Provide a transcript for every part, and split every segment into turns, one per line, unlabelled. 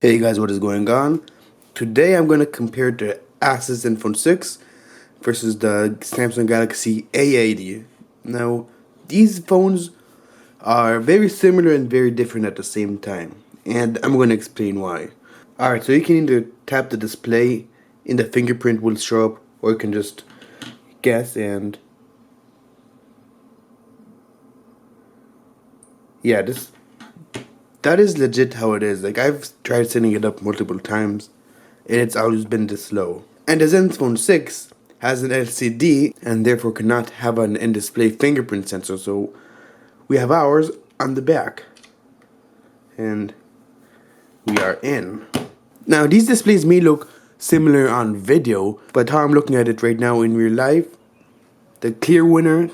Hey guys, what is going on? Today I'm going to compare the Asus Zenfone 6 versus the Samsung Galaxy A80. Now, these phones are very similar and very different at the same time, and I'm going to explain why. Alright, so you can either tap the display and the fingerprint will show up, or you can just guess and yeah, that is legit how it is. Like, I've tried setting it up multiple times and it's always been this slow. And the Zenfone 6 has an LCD and therefore cannot have an in-display fingerprint sensor, so we have ours on the back. And we are in. Now, these displays may look similar on video, but how I'm looking at it right now in real life, the clear winner,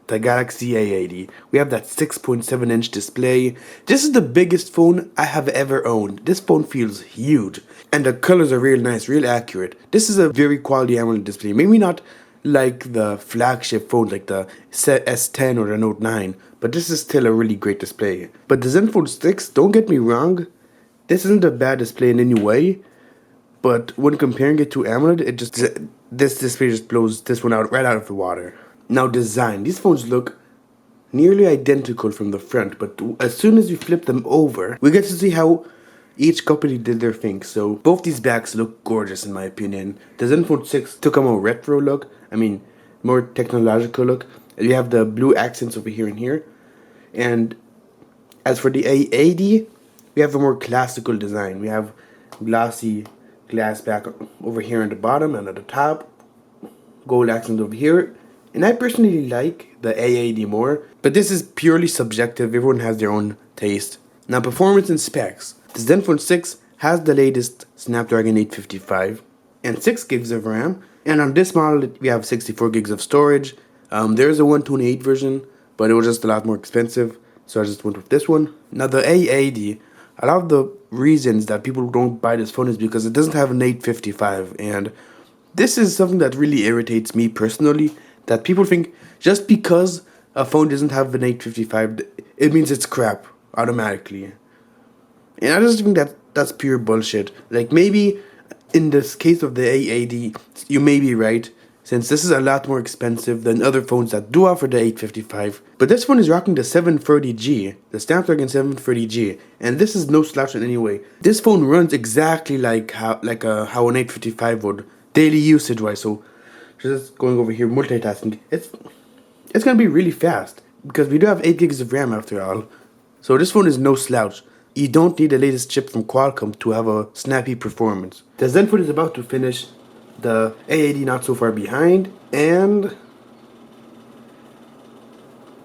the Galaxy A80. We have that 6.7-inch display. This is the biggest phone I have ever owned. This phone feels huge. And the colors are real nice, real accurate. This is a very quality AMOLED display. Maybe not like the flagship phone like the S10 or the Note 9, but this is still a really great display. But the Zenfone 6, don't get me wrong, this isn't a bad display in any way, but when comparing it to AMOLED, this display just blows this one out right out of the water. Now, design. These phones look nearly identical from the front, but as soon as you flip them over, we get to see how each company did their thing. So both these backs look gorgeous in my opinion. The Zenfone 6 took a more retro look, more technological look. You have the blue accents over here and here. And as for the A80, we have a more classical design. We have glossy glass back over here on the bottom and at the top, gold accents over here. And I personally like the A80 more, but this is purely subjective. Everyone has their own taste. Now, performance and specs. The Zenfone 6 has the latest Snapdragon 855 and 6 gigs of RAM. And on this model, we have 64 gigs of storage. There is a 128 version, but it was just a lot more expensive, so I just went with this one. Now, the A80, a lot of the reasons that people don't buy this phone is because it doesn't have an 855, and this is something that really irritates me personally. That people think just because a phone doesn't have an 855, it means it's crap automatically. And I just think that's pure bullshit. Like, maybe in this case of the A80, you may be right, since this is a lot more expensive than other phones that do offer the 855. But this one is rocking the 730G, the Snapdragon 730G, and this is no slouch in any way. This phone runs exactly like how an 855 would, daily usage wise. So just going over here, multitasking, it's gonna be really fast because we do have 8 gigs of RAM after all. So this phone is no slouch. You don't need the latest chip from Qualcomm to have a snappy performance. The Zenfone is about to finish, the A80 not so far behind, and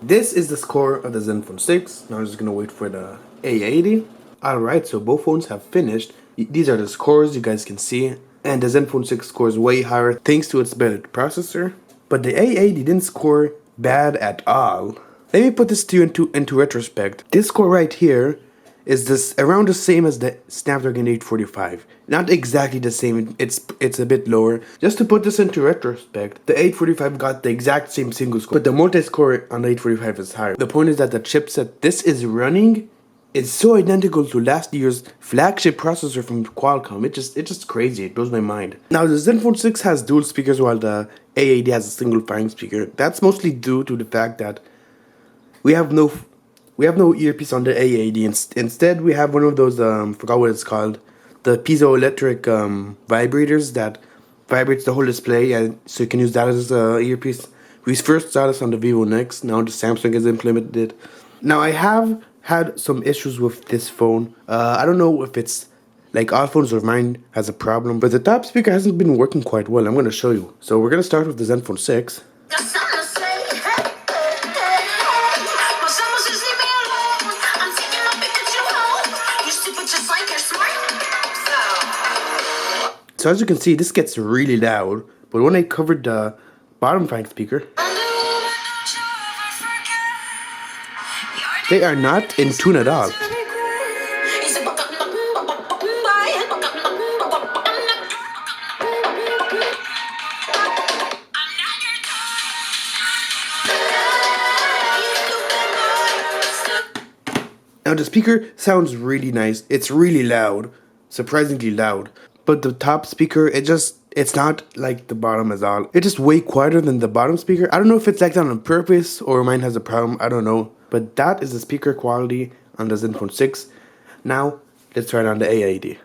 this is the score of the Zenfone 6. Now I'm just gonna wait for the A80. Alright, so both phones have finished. These are the scores you guys can see. And the Zenfone 6 scores way higher thanks to its better processor. But the A80 didn't score bad at all. Let me put this to you into retrospect. This score right here is around the same as the Snapdragon 845. Not exactly the same, it's a bit lower. Just to put this into retrospect, the 845 got the exact same single score, but the multi-score on the 845 is higher. The point is that the chipset this is running is so identical to last year's flagship processor from Qualcomm. It's just crazy. It blows my mind. Now, the Zenfone 6 has dual speakers while the A80 has a single firing speaker. That's mostly due to the fact that we have no earpiece on the A80. Instead, we have one of those forgot what it's called, the piezoelectric vibrators that vibrates the whole display, and so you can use that as a earpiece. We first saw this on the Vivo Nex. Now the Samsung has implemented it. Now, I have had some issues with this phone. I don't know if it's like all phones or mine has a problem, but the top speaker hasn't been working quite well. I'm going to show you. So we're going to start with the Zenfone 6. So as you can see, this gets really loud, but when I covered the bottom firing speaker, they are not in tune at all. Now the speaker sounds really nice. It's really loud, surprisingly loud. But the top speaker, it's not like the bottom at all. It's just way quieter than the bottom speaker. I don't know if it's like that on purpose or mine has a problem. I don't know. But that is the speaker quality on the Zenfone 6. Now, let's try it on the A80.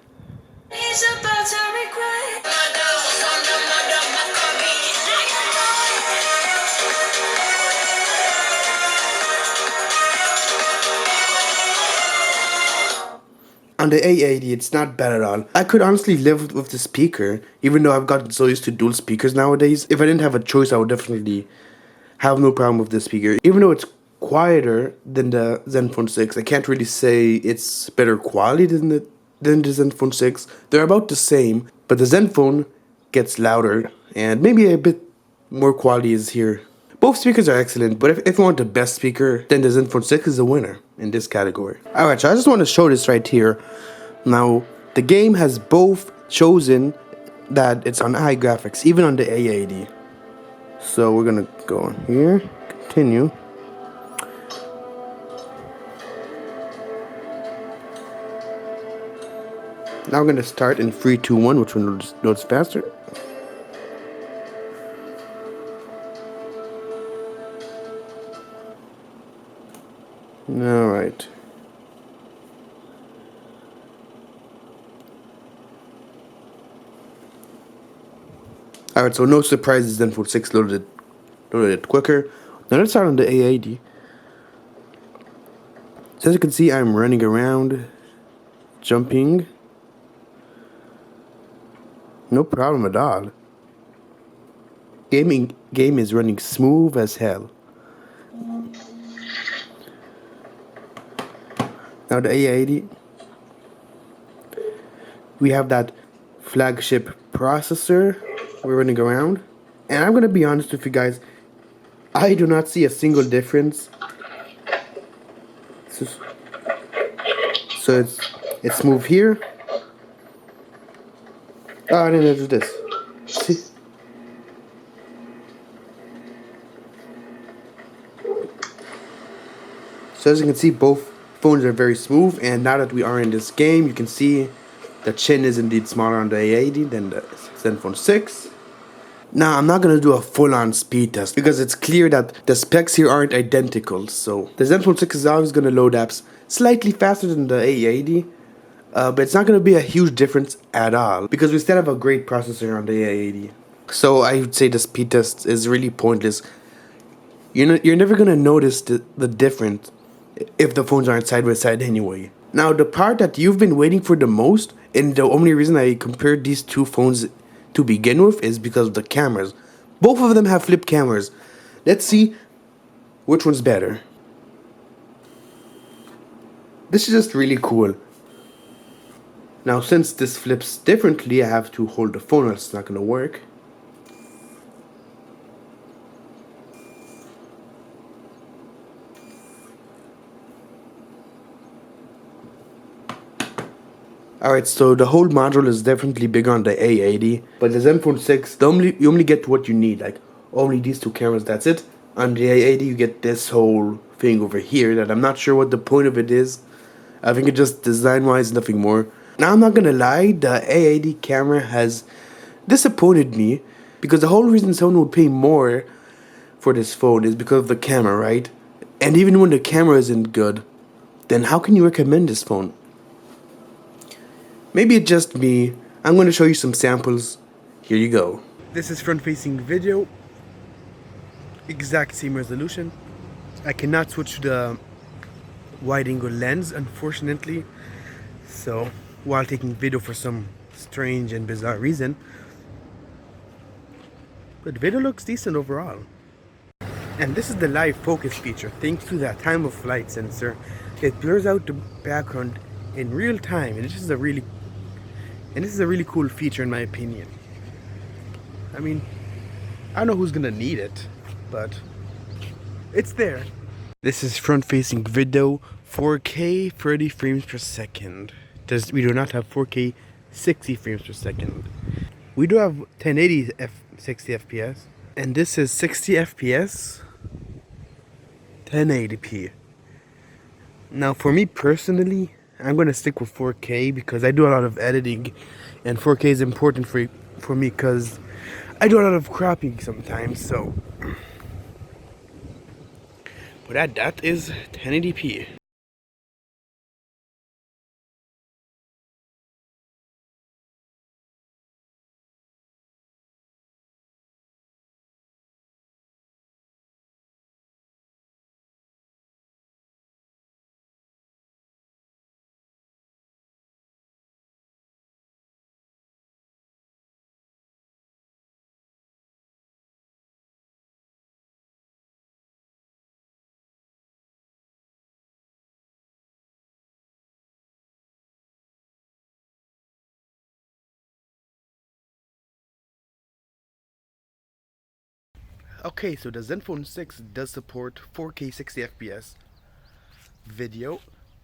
On the A80, it's not bad at all. I could honestly live with the speaker, even though I've gotten so used to dual speakers nowadays. If I didn't have a choice, I would definitely have no problem with the speaker. Even though it's quieter than the Zenfone 6, I can't really say it's better quality than the Zenfone 6. They're about the same, but the Zenfone gets louder, and maybe a bit more quality is here. Both speakers are excellent, but if you want the best speaker, then the Zenfone 6 is a winner in this category. Alright, so I just want to show this right here. Now, the game has both chosen that it's on high graphics, even on the A80. So we're gonna go on here, continue. Now I'm gonna start in 3, 2, 1, which one loads faster. Alright. Alright, so no surprises, Zenfone 6 loaded it quicker. Now let's start on the A80. So as you can see, I'm running around, jumping. No problem at all. Game is running smooth as hell. Now the A80, we have that flagship processor. We're running around, and I'm gonna be honest with you guys, I do not see a single difference. So it's smooth here. Oh, I didn't do this. See? So as you can see, both phones are very smooth, and now that we are in this game, you can see the chin is indeed smaller on the A80 than the Zenfone 6. Now, I'm not going to do a full-on speed test because it's clear that the specs here aren't identical. So the Zenfone 6 is always going to load apps slightly faster than the A80, but it's not going to be a huge difference at all because we still have a great processor on the A80. So I would say the speed test is really pointless. You're never going to notice the difference if the phones aren't side by side anyway. Now, the part that you've been waiting for the most, and the only reason I compared these two phones to begin with, is because of the cameras. Both of them have flip cameras. Let's see which one's better. This is just really cool. Now, since this flips differently, I have to hold the phone or it's not going to work. Alright, so the whole module is definitely bigger on the A80, but the Zenfone 6, you only get what you need, like only these two cameras, that's it. On the A80 you get this whole thing over here that I'm not sure what the point of it is. I think it's just design wise, nothing more. Now I'm not gonna lie, the A80 camera has disappointed me because the whole reason someone would pay more for this phone is because of the camera, right? And even when the camera isn't good, then how can you recommend this phone? Maybe it's just me. I'm going to show you some samples. Here you go. This is front-facing video. Exact same resolution. I cannot switch to the wide-angle lens, unfortunately. So, while taking video for some strange and bizarre reason. But video looks decent overall. And this is the live focus feature. Thanks to that time of flight sensor, it blurs out the background in real time, and this is a really cool feature in my opinion. I mean, I don't know who's gonna need it, but it's there. This is front-facing video, 4K 30 frames per second. We do not have 4K 60 frames per second. We do have 1080 60 FPS, and this is 60 FPS 1080p. Now for me personally, I'm gonna stick with 4K because I do a lot of editing, and 4K is important for me because I do a lot of cropping sometimes. So, but that is 1080p. Okay, so the Zenfone 6 does support 4K 60 FPS video.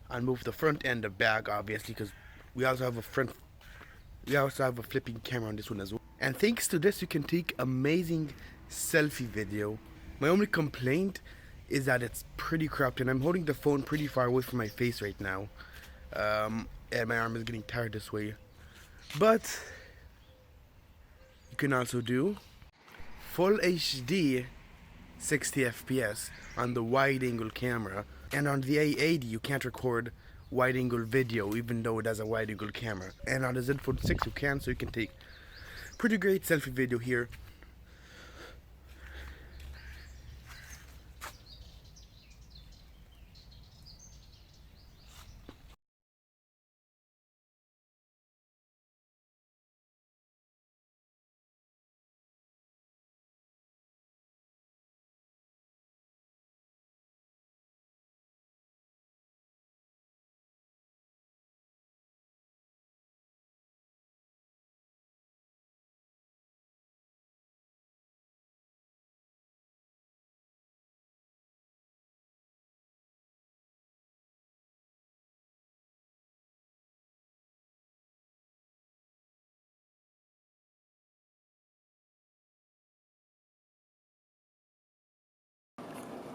I'll move the front and the back obviously because we also have a front we also have a flipping camera on this one as well. And thanks to this you can take amazing selfie video. My only complaint is that it's pretty cropped and I'm holding the phone pretty far away from my face right now. And my arm is getting tired this way. But you can also do full HD 60 FPS on the wide angle camera, and on the A80 you can't record wide angle video even though it has a wide angle camera, and on the Zenfone 6 you can, so you can take pretty great selfie video here.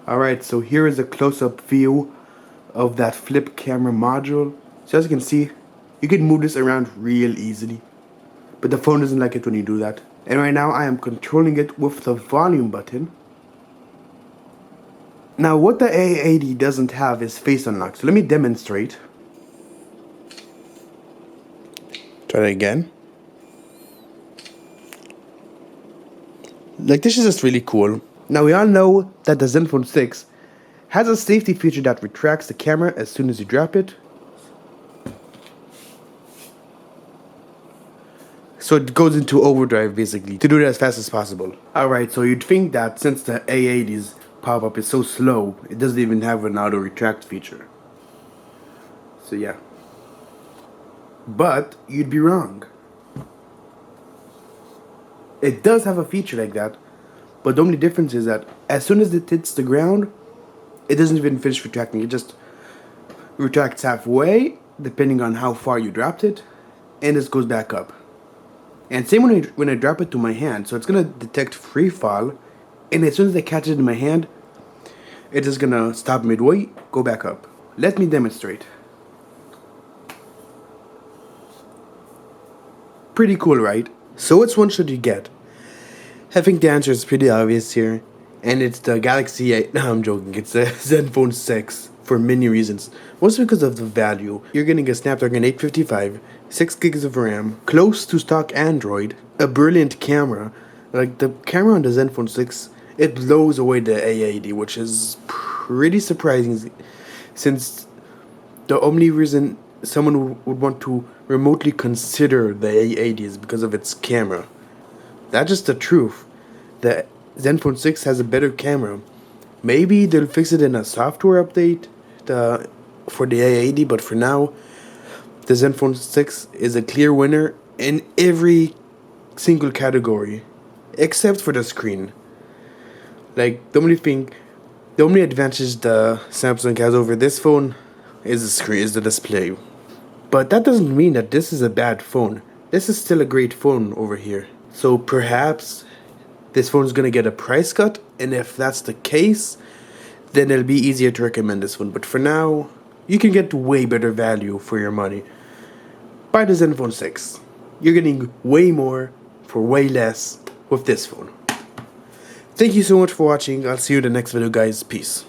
Alright, so here is a close-up view of that flip camera module. So as you can see, you can move this around real easily, but the phone doesn't like it when you do that. And right now I am controlling it with the volume button. Now what the A80 doesn't have is face unlock, so let me demonstrate. Try that again. Like, this is just really cool. Now we all know that the Zenfone 6 has a safety feature that retracts the camera as soon as you drop it. So it goes into overdrive basically to do it as fast as possible. Alright, so you'd think that since the A80's pop-up is so slow, it doesn't even have an auto retract feature. So yeah. But you'd be wrong. It does have a feature like that, but the only difference is that as soon as it hits the ground, it doesn't even finish retracting. It just retracts halfway, depending on how far you dropped it, and it goes back up. And same when I drop it to my hand, so it's gonna detect free fall, and as soon as I catch it in my hand, it is gonna stop midway, go back up. Let me demonstrate. Pretty cool, right? So which one should you get? I think the answer is pretty obvious here, and it's the Galaxy 8. No, I'm joking. It's the Zenfone 6 for many reasons. Mostly because of the value. You're getting a Snapdragon 855, 6 gigs of RAM, close to stock Android, a brilliant camera. Like, the camera on the Zenfone 6, it blows away the A80, which is pretty surprising since the only reason someone would want to remotely consider the A80 is because of its camera. That's just the truth. The Zenfone 6 has a better camera. Maybe they'll fix it in a software update for the A80, but for now, the Zenfone 6 is a clear winner in every single category, except for the screen. Like, the only advantage the Samsung has over this phone is the screen, is the display. But that doesn't mean that this is a bad phone. This is still a great phone over here. So perhaps this phone is gonna get a price cut, and if that's the case, then it'll be easier to recommend this one. But for now, you can get way better value for your money. Buy the Zenfone 6. You're getting way more for way less with this phone. Thank you so much for watching. I'll see you in the next video, guys. Peace.